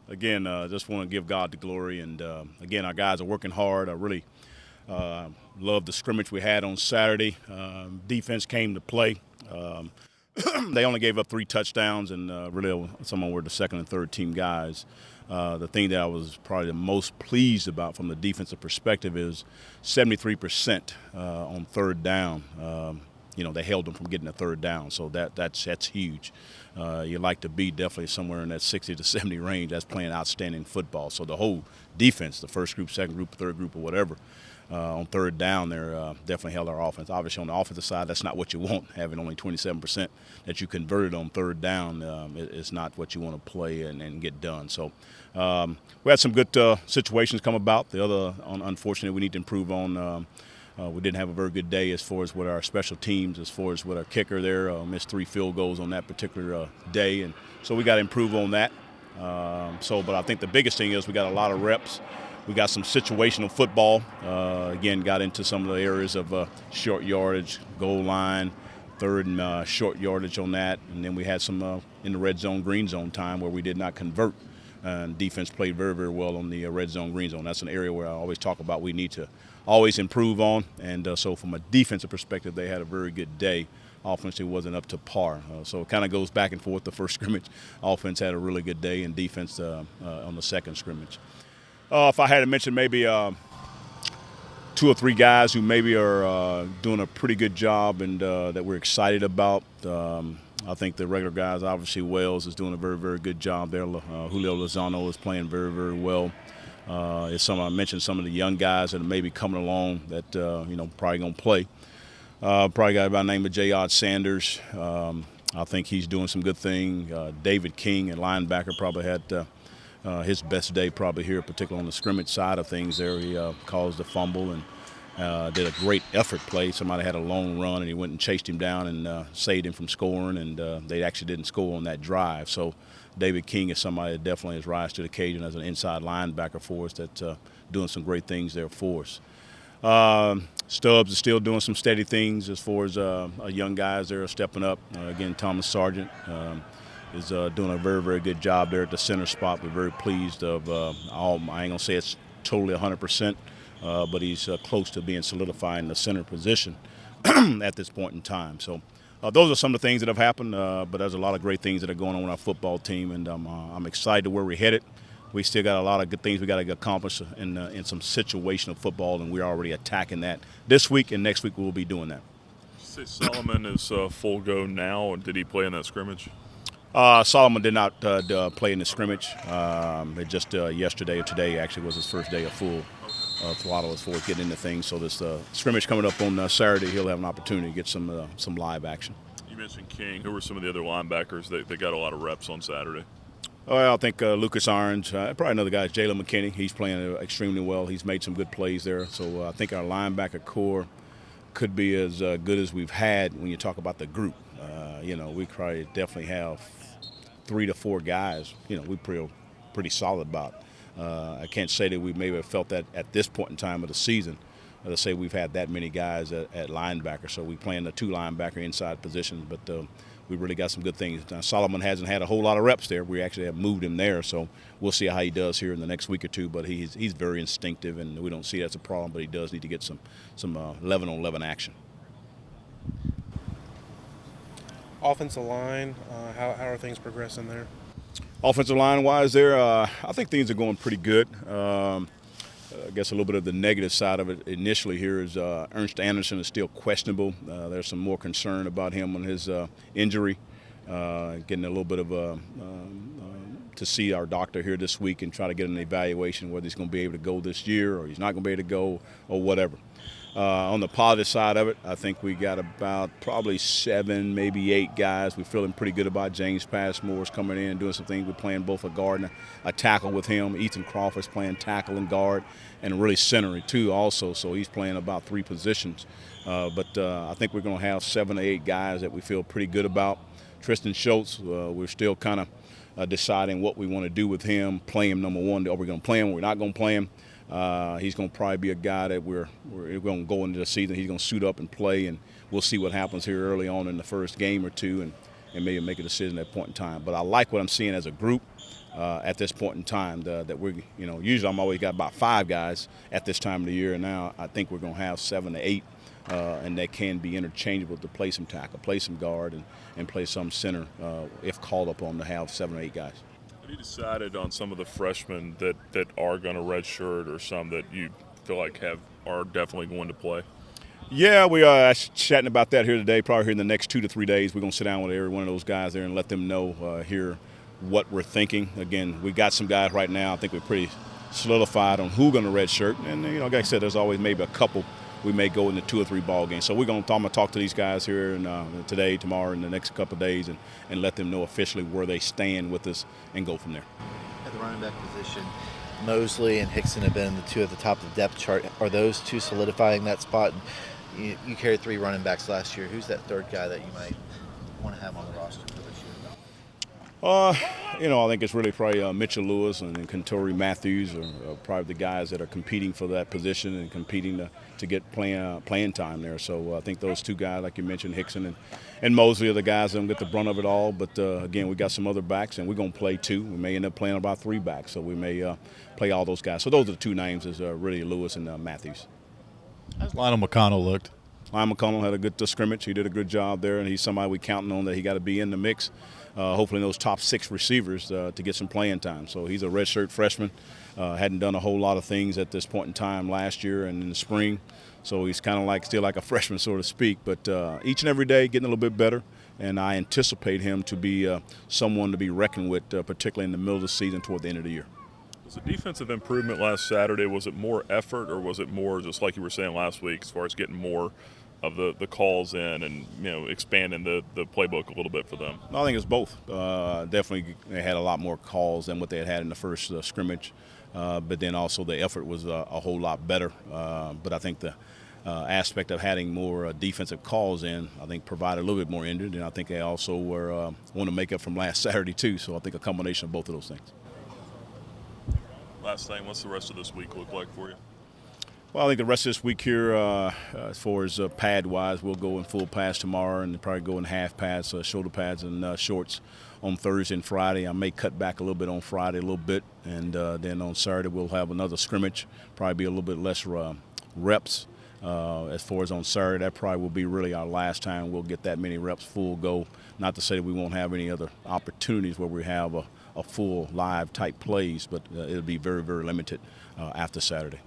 Again, just want to give God the glory. And, again, our guys are working hard. I really love the scrimmage we had on Saturday. Defense came to play. They only gave up 3 touchdowns, and really some of them were the second and third team guys. The thing that I was probably the most pleased about from the defensive perspective is 73% on third down. They held them from getting a third down, so that's huge. You like to be definitely somewhere in that 60 to 70 range. That's playing outstanding football. So the whole defense, the first group, second group, third group, or whatever, on third down there definitely held our offense. Obviously, on the offensive side, that's not what you want. Having only 27% that you converted on third down is not what you want to play and get done. So we had some good situations come about. The other, unfortunately, we need to improve on. We didn't have a very good day as far as with our special teams, as far as with our kicker there. Missed 3 field goals on that particular day, and so we got to improve on that. But I think the biggest thing is we got a lot of reps. We got some situational football. Again, got into some of the areas of short yardage, goal line, third and short yardage on that. And then we had some in the red zone, green zone time where we did not convert. And defense played very, very well on the red zone, green zone. That's an area where I always talk about we need to always improve on. And so from a defensive perspective, they had a very good day. Offense, it wasn't up to par. So it kind of goes back and forth the first scrimmage. Offense had a really good day, and defense on the second scrimmage. If I had to mention maybe 2 or 3 guys who maybe are doing a pretty good job and that we're excited about, I think the regular guys, obviously Wells is doing a very, very good job there. Julio Lozano is playing very, very well. I mentioned some of the young guys that are maybe coming along that, probably going to play. Probably got by the name of J.R. Sanders. I think he's doing some good thing. David King, a linebacker, probably had his best day probably here, particularly on the scrimmage side of things there. He caused a fumble and did a great effort play. Somebody had a long run, and he went and chased him down and saved him from scoring, and they actually didn't score on that drive. So David King is somebody that definitely has rise to the occasion as an inside linebacker for us that's doing some great things there for us. Stubbs is still doing some steady things as far as young guys there are stepping up. Again, Thomas Sargent is doing a very, very good job there at the center spot. We're very pleased of all. I ain't going to say it's totally 100%, but he's close to being solidifying the center position at this point in time. So those are some of the things that have happened, but there's a lot of great things that are going on with our football team, and I'm excited to where we're headed. We still got a lot of good things we got to accomplish in some situational football, and we're already attacking that this week, and next week we'll be doing that. Say Solomon is full go now, and did he play in that scrimmage? Solomon did not play in the scrimmage. It just yesterday or today actually was his first day of full throttle as far as getting into things. So this scrimmage coming up on Saturday, he'll have an opportunity to get some live action. You mentioned King. Who were some of the other linebackers that got a lot of reps on Saturday? Well, I think Lucas Orange, probably another guy is Jalen McKinney. He's playing extremely well. He's made some good plays there. So I think our linebacker core could be as good as we've had when you talk about the group. We probably definitely have 3 to 4 guys, we feel pretty solid about. I can't say that we maybe have felt that at this point in time of the season. To say we've had that many guys at linebacker. So we playing the 2 linebacker inside positions, but we really got some good things. Now, Solomon hasn't had a whole lot of reps there. We actually have moved him there, so we'll see how he does here in the next week or 2. But he's very instinctive, and we don't see that's a problem. But he does need to get some 11-on-11 action. Offensive line, how are things progressing there? Offensive line-wise there, I think things are going pretty good. I guess a little bit of the negative side of it initially here is Ernst Anderson is still questionable. There's some more concern about him on his injury. Getting a little bit of to see our doctor here this week and try to get an evaluation whether he's going to be able to go this year or he's not going to be able to go or whatever. On the positive side of it, I think we got about probably 7, maybe 8 guys we're feeling pretty good about. James Passmore is coming in and doing some things. We're playing both a guard and a tackle with him. Ethan Crawford's playing tackle and guard and really center too also. So he's playing about 3 positions. But I think we're going to have 7 or 8 guys that we feel pretty good about. Tristan Schultz, we're still kind of deciding what we want to do with him. Play him, number one. Are we going to play him? We're not going to play him. He's going to probably be a guy that we're going to go into the season. He's going to suit up and play, and we'll see what happens here early on in the first game or 2 and maybe make a decision at that point in time. But I like what I'm seeing as a group. at this point in time. That we, usually I'm always got about 5 guys at this time of the year, and now I think we're going to have 7 to 8, and they can be interchangeable to play some tackle, play some guard, and play some center if called upon to have 7 or 8 guys. Have you decided on some of the freshmen that are going to redshirt, or some that you feel like are definitely going to play? Yeah, we are chatting about that here today. Probably here in the next 2 to 3 days, we're going to sit down with every one of those guys there and let them know here what we're thinking. Again, we got some guys right now. I think we're pretty solidified on who's going to redshirt, and like I said, there's always maybe a couple we may go into 2 or 3 ball games. So I'm going to talk to these guys here and today, tomorrow, and the next couple of days, and let them know officially where they stand with us and go from there. At the running back position, Mosley and Hickson have been the 2 at the top of the depth chart. Are those 2 solidifying that spot? You carried 3 running backs last year. Who's that 3rd guy that you might want to have on the roster for this year? I think it's really probably Mitchell Lewis and Kentori Matthews are probably the guys that are competing for that position and competing to get playing time there. So I think those 2 guys, like you mentioned, Hickson and Mosley, are the guys that don't get the brunt of it all. But again, we got some other backs, and we're going to play 2. We may end up playing about 3 backs, so we may play all those guys. So those are the 2 names, is really Lewis and Matthews. How's Lionel McConnell looked? Lionel McConnell had a good scrimmage. He did a good job there, and he's somebody we're counting on that he got to be in the mix. Hopefully in those top 6 receivers to get some playing time. So he's a redshirt freshman. Hadn't done a whole lot of things at this point in time last year and in the spring. So he's kind of still like a freshman, so to speak. But each and every day getting a little bit better. And I anticipate him to be someone to be reckoned with, particularly in the middle of the season toward the end of the year. Was the defensive improvement last Saturday, was it more effort, or was it more just like you were saying last week as far as getting more of the calls in and expanding the playbook a little bit for them? I think it's both. Definitely they had a lot more calls than what they had in the first scrimmage, but then also the effort was a whole lot better. But I think the aspect of having more defensive calls in, I think, provided a little bit more injured, and I think they also want to make up from last Saturday too. So I think a combination of both of those things. Last thing, what's the rest of this week look like for you? Well, I think the rest of this week here, as far as pad-wise, we'll go in full pads tomorrow and probably go in half pads, shoulder pads and shorts on Thursday and Friday. I may cut back a little bit on Friday, and then on Saturday we'll have another scrimmage, probably be a little bit less reps. As far as on Saturday, that probably will be really our last time we'll get that many reps full go. Not to say that we won't have any other opportunities where we have a full live type plays, but it'll be very, very limited after Saturday.